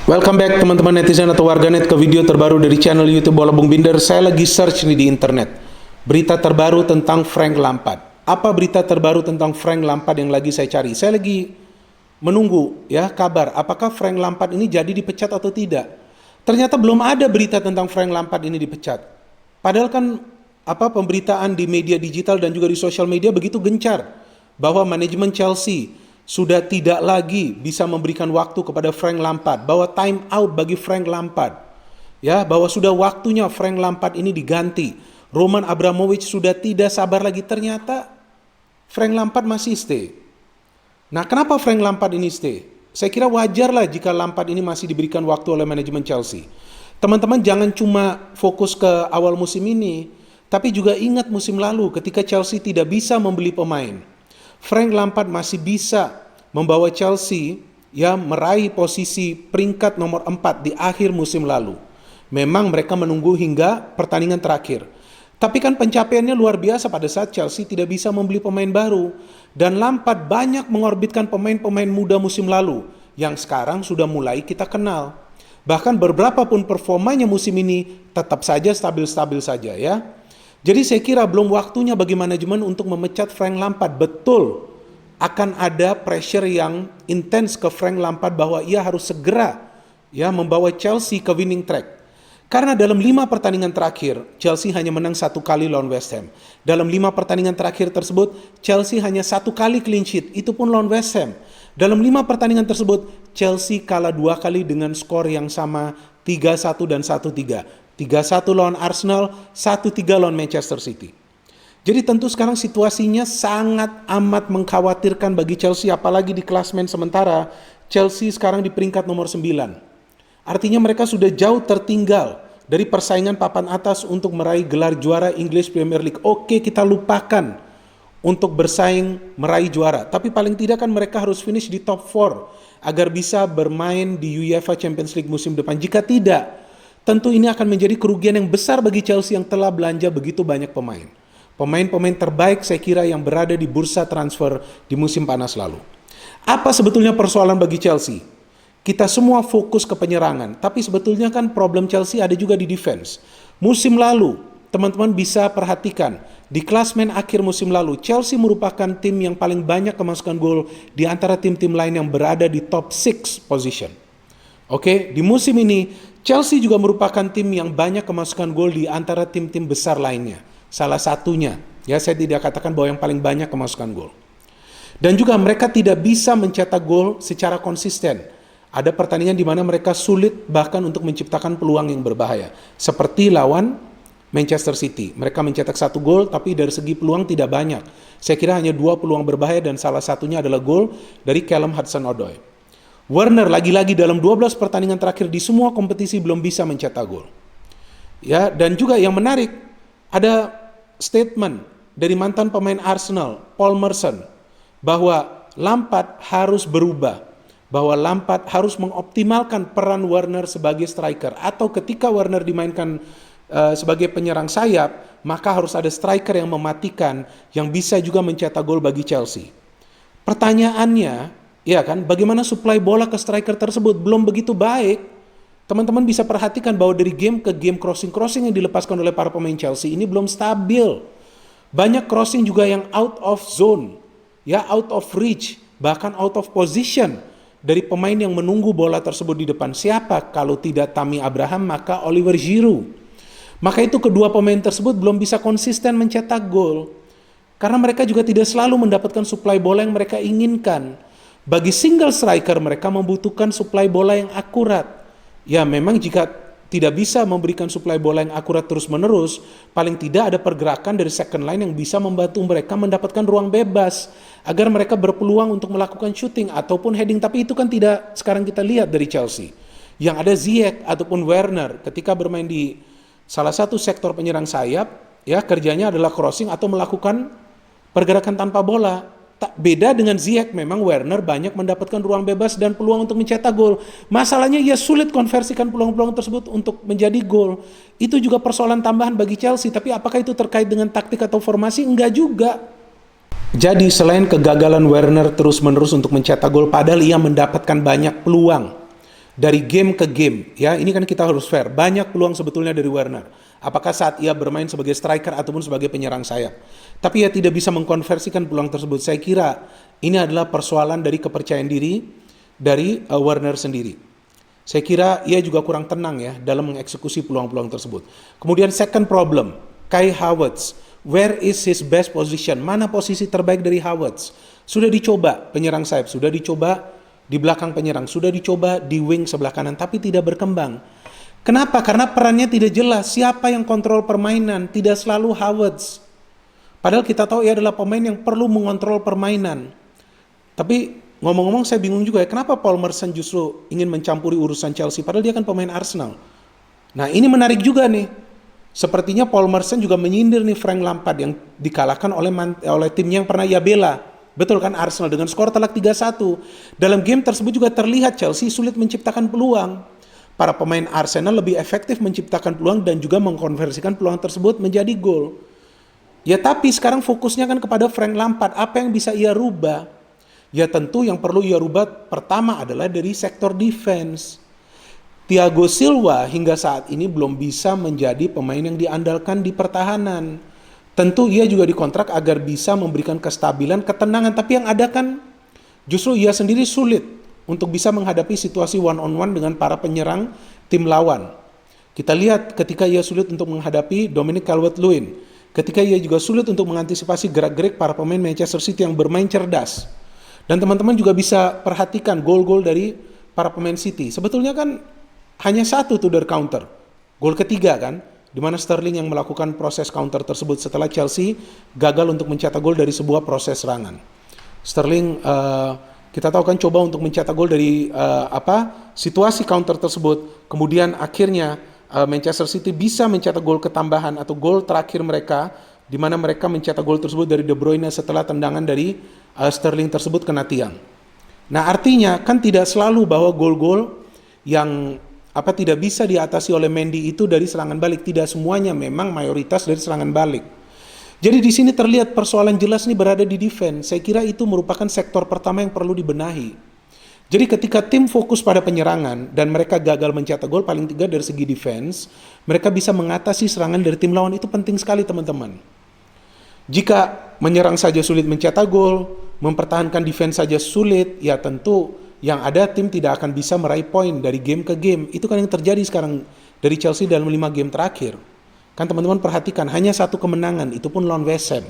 Welcome back teman-teman netizen atau warganet ke video terbaru dari channel YouTube Bola Bung Binder. Saya lagi search nih di internet berita terbaru tentang Frank Lampard. Apa berita terbaru tentang Frank Lampard yang lagi saya cari? Saya lagi menunggu ya kabar apakah Frank Lampard ini jadi dipecat atau tidak. Ternyata belum ada berita tentang Frank Lampard ini dipecat. Padahal kan pemberitaan di media digital dan juga di sosial media begitu gencar bahwa manajemen Chelsea sudah tidak lagi bisa memberikan waktu kepada Frank Lampard, bahwa time out bagi Frank Lampard, ya, bahwa sudah waktunya Frank Lampard ini diganti. Roman Abramovich sudah tidak sabar lagi. Ternyata Frank Lampard masih stay. Nah, kenapa Frank Lampard ini stay? Saya kira wajarlah jika Lampard ini masih diberikan waktu oleh manajemen Chelsea. Teman-teman jangan cuma fokus ke awal musim ini, tapi juga ingat musim lalu ketika Chelsea tidak bisa membeli pemain. Frank Lampard masih bisa membawa Chelsea ya meraih posisi peringkat nomor 4 di akhir musim lalu. Memang mereka menunggu hingga pertandingan terakhir. Tapi kan pencapaiannya luar biasa pada saat Chelsea tidak bisa membeli pemain baru. Dan Lampard banyak mengorbitkan pemain-pemain muda musim lalu yang sekarang sudah mulai kita kenal. Bahkan beberapa pun performanya musim ini tetap saja stabil-stabil saja ya. Jadi saya kira belum waktunya bagi manajemen untuk memecat Frank Lampard. Betul, akan ada pressure yang intens ke Frank Lampard bahwa ia harus segera ya membawa Chelsea ke winning track. Karena dalam 5 pertandingan terakhir, Chelsea hanya menang 1 kali lawan West Ham. Dalam 5 pertandingan terakhir tersebut, Chelsea hanya 1 kali clean sheet, itu pun lawan West Ham. Dalam 5 pertandingan tersebut, Chelsea kalah 2 kali dengan skor yang sama 3-1 dan 1-3. 3-1 lawan Arsenal, 1-3 lawan Manchester City. Jadi tentu sekarang situasinya sangat amat mengkhawatirkan bagi Chelsea, apalagi di klasmen sementara. Chelsea sekarang di peringkat nomor 9. Artinya mereka sudah jauh tertinggal dari persaingan papan atas untuk meraih gelar juara English Premier League. Oke, kita lupakan untuk bersaing meraih juara, tapi paling tidak kan mereka harus finish di top 4 agar bisa bermain di UEFA Champions League musim depan. Jika tidak, tentu ini akan menjadi kerugian yang besar bagi Chelsea yang telah belanja begitu banyak pemain. Pemain-pemain terbaik saya kira yang berada di bursa transfer di musim panas lalu. Apa sebetulnya persoalan bagi Chelsea? Kita semua fokus ke penyerangan, tapi sebetulnya kan problem Chelsea ada juga di defense. Musim lalu, teman-teman bisa perhatikan, di klasmen akhir musim lalu, Chelsea merupakan tim yang paling banyak kemasukan gol di antara tim-tim lain yang berada di top 6 position. Oke, di musim ini, Chelsea juga merupakan tim yang banyak kemasukan gol di antara tim-tim besar lainnya. Salah satunya, ya saya tidak katakan bahwa yang paling banyak kemasukan gol. Dan juga mereka tidak bisa mencetak gol secara konsisten. Ada pertandingan di mana mereka sulit bahkan untuk menciptakan peluang yang berbahaya. Seperti lawan Manchester City. Mereka mencetak 1 gol tapi dari segi peluang tidak banyak. Saya kira hanya 2 peluang berbahaya dan salah satunya adalah gol dari Callum Hudson-Odoi. Werner lagi-lagi dalam 12 pertandingan terakhir di semua kompetisi belum bisa mencetak gol. Ya, dan juga yang menarik ada statement dari mantan pemain Arsenal, Paul Merson, bahwa Lampard harus berubah, bahwa Lampard harus mengoptimalkan peran Werner sebagai striker, atau ketika Werner dimainkan sebagai penyerang sayap, maka harus ada striker yang mematikan, yang bisa juga mencetak gol bagi Chelsea. Pertanyaannya, ya kan, bagaimana suplai bola ke striker tersebut belum begitu baik. Teman-teman bisa perhatikan bahwa dari game ke game crossing yang dilepaskan oleh para pemain Chelsea ini belum stabil. Banyak crossing juga yang out of zone, ya out of reach, bahkan out of position dari pemain yang menunggu bola tersebut di depan. Siapa? Kalau tidak Tammy Abraham, maka Oliver Giroud. Maka itu kedua pemain tersebut belum bisa konsisten mencetak gol. Karena mereka juga tidak selalu mendapatkan suplai bola yang mereka inginkan. Bagi single striker mereka membutuhkan suplai bola yang akurat. Ya memang jika tidak bisa memberikan suplai bola yang akurat terus-menerus, paling tidak ada pergerakan dari second line yang bisa membantu mereka mendapatkan ruang bebas agar mereka berpeluang untuk melakukan shooting ataupun heading. Tapi itu kan tidak sekarang kita lihat dari Chelsea. Yang ada Ziyech ataupun Werner ketika bermain di salah satu sektor penyerang sayap, ya kerjanya adalah crossing atau melakukan pergerakan tanpa bola. Tak beda dengan Ziyech, memang Werner banyak mendapatkan ruang bebas dan peluang untuk mencetak gol. Masalahnya ia sulit konversikan peluang-peluang tersebut untuk menjadi gol. Itu juga persoalan tambahan bagi Chelsea, tapi apakah itu terkait dengan taktik atau formasi? Enggak juga. Jadi selain kegagalan Werner terus-menerus untuk mencetak gol padahal ia mendapatkan banyak peluang, dari game ke game, ya ini kan kita harus fair. Banyak peluang sebetulnya dari Werner. Apakah saat ia bermain sebagai striker ataupun sebagai penyerang sayap. Tapi ia tidak bisa mengkonversikan peluang tersebut. Saya kira ini adalah persoalan dari kepercayaan diri dari Werner sendiri. Saya kira ia juga kurang tenang ya dalam mengeksekusi peluang-peluang tersebut. Kemudian second problem, Kai Havertz. Where is his best position? Mana posisi terbaik dari Havertz? Sudah dicoba penyerang sayap, sudah dicoba di belakang penyerang, sudah dicoba di wing sebelah kanan, tapi tidak berkembang. Kenapa? Karena perannya tidak jelas. Siapa yang kontrol permainan? Tidak selalu Havertz. Padahal kita tahu ia adalah pemain yang perlu mengontrol permainan. Tapi ngomong-ngomong saya bingung juga ya, kenapa Paul Merson justru ingin mencampuri urusan Chelsea, padahal dia kan pemain Arsenal. Nah ini menarik juga nih. Sepertinya Paul Merson juga menyindir nih Frank Lampard yang dikalahkan oleh timnya yang pernah ia bela. Betul kan, Arsenal dengan skor telak 3-1. Dalam game tersebut juga terlihat Chelsea sulit menciptakan peluang. Para pemain Arsenal lebih efektif menciptakan peluang dan juga mengkonversikan peluang tersebut menjadi gol. Ya tapi sekarang fokusnya kan kepada Frank Lampard. Apa yang bisa ia rubah? Ya tentu yang perlu ia rubah pertama adalah dari sektor defense. Thiago Silva hingga saat ini belum bisa menjadi pemain yang diandalkan di pertahanan. Tentu ia juga dikontrak agar bisa memberikan kestabilan, ketenangan. Tapi yang ada kan justru ia sendiri sulit untuk bisa menghadapi situasi one-on-one dengan para penyerang tim lawan. Kita lihat ketika ia sulit untuk menghadapi Dominic Calvert-Lewin. Ketika ia juga sulit untuk mengantisipasi gerak-gerik para pemain Manchester City yang bermain cerdas. Dan teman-teman juga bisa perhatikan gol-gol dari para pemain City. Sebetulnya kan hanya satu tuh dari counter. Gol ketiga kan, di mana Sterling yang melakukan proses counter tersebut setelah Chelsea gagal untuk mencetak gol dari sebuah proses serangan. Sterling kita tahu kan coba untuk mencetak gol dari situasi counter tersebut. Kemudian akhirnya Manchester City bisa mencetak gol ketambahan atau gol terakhir mereka, di mana mereka mencetak gol tersebut dari De Bruyne setelah tendangan dari Sterling tersebut kena tiang. Nah artinya kan tidak selalu bahwa gol-gol yang tidak bisa diatasi oleh Mendy itu dari serangan balik. Tidak semuanya, memang mayoritas dari serangan balik. Jadi di sini terlihat persoalan jelas nih berada di defense. Saya kira itu merupakan sektor pertama yang perlu dibenahi. Jadi ketika tim fokus pada penyerangan dan mereka gagal mencetak gol, paling tidak dari segi defense, mereka bisa mengatasi serangan dari tim lawan. Itu penting sekali teman-teman. Jika menyerang saja sulit mencetak gol, mempertahankan defense saja sulit, ya tentu yang ada tim tidak akan bisa meraih poin dari game ke game. Itu kan yang terjadi sekarang dari Chelsea dalam 5 game terakhir. Kan teman-teman perhatikan, hanya satu kemenangan, itu pun lawan West Ham.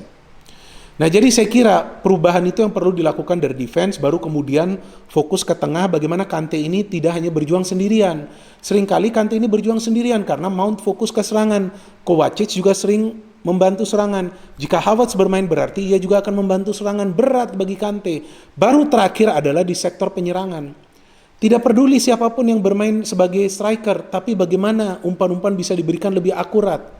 Nah jadi saya kira perubahan itu yang perlu dilakukan dari defense, baru kemudian fokus ke tengah. Bagaimana Kante ini tidak hanya berjuang sendirian. Seringkali Kante ini berjuang sendirian karena Mount fokus ke serangan. Kovacic juga sering membantu serangan. Jika Havertz bermain berarti ia juga akan membantu serangan, berat bagi Kante. Baru terakhir adalah di sektor penyerangan. Tidak peduli siapapun yang bermain sebagai striker, tapi bagaimana umpan-umpan bisa diberikan lebih akurat.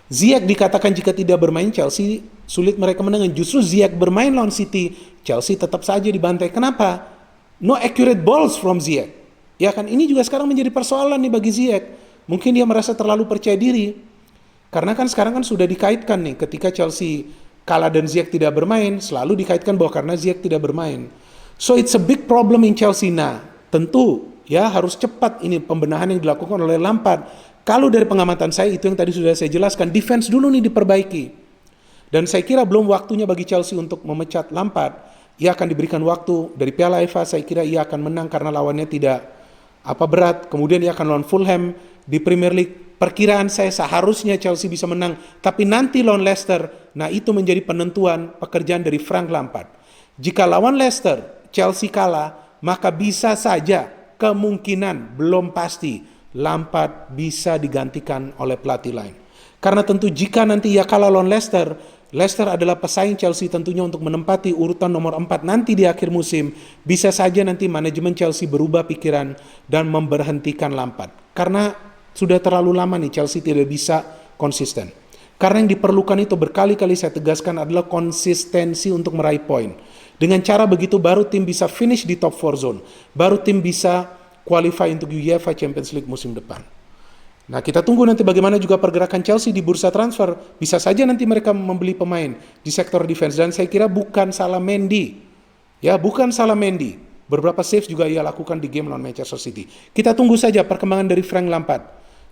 Ziyech dikatakan jika tidak bermain Chelsea sulit mereka menang. Justru Ziyech bermain lawan City, Chelsea tetap saja dibantai. Kenapa? No accurate balls from Ziyech. Ya kan, ini juga sekarang menjadi persoalan nih bagi Ziyech. Mungkin dia merasa terlalu percaya diri. Karena kan sekarang kan sudah dikaitkan nih, ketika Chelsea kalah dan Ziyech tidak bermain, selalu dikaitkan bahwa karena Ziyech tidak bermain. So it's a big problem in Chelsea. Nah, tentu ya harus cepat ini pembenahan yang dilakukan oleh Lampard. Kalau dari pengamatan saya, itu yang tadi sudah saya jelaskan, defense dulu nih diperbaiki. Dan saya kira belum waktunya bagi Chelsea untuk memecat Lampard. Ia akan diberikan waktu dari Piala FA, saya kira ia akan menang karena lawannya tidak berat. Kemudian ia akan lawan Fulham di Premier League. Perkiraan saya seharusnya Chelsea bisa menang, tapi nanti lawan Leicester, nah itu menjadi penentuan pekerjaan dari Frank Lampard. Jika lawan Leicester, Chelsea kalah, maka bisa saja kemungkinan, belum pasti, Lampard bisa digantikan oleh pelatih lain. Karena tentu jika nanti ia kalah lawan Leicester, Leicester adalah pesaing Chelsea tentunya untuk menempati urutan nomor 4 nanti di akhir musim. Bisa saja nanti manajemen Chelsea berubah pikiran dan memberhentikan Lampard. Karena sudah terlalu lama nih Chelsea tidak bisa konsisten. Karena yang diperlukan itu berkali-kali saya tegaskan adalah konsistensi untuk meraih poin. Dengan cara begitu baru tim bisa finish di top 4 zone. Baru tim bisa qualify untuk UEFA Champions League musim depan. Nah kita tunggu nanti bagaimana juga pergerakan Chelsea di bursa transfer. Bisa saja nanti mereka membeli pemain di sektor defense. Dan saya kira bukan salah Mendy. Ya bukan salah Mendy. Beberapa saves juga ia lakukan di game lawan Manchester City. Kita tunggu saja perkembangan dari Frank Lampard.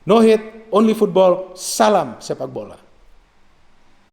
No hate, only football, salam sepak bola.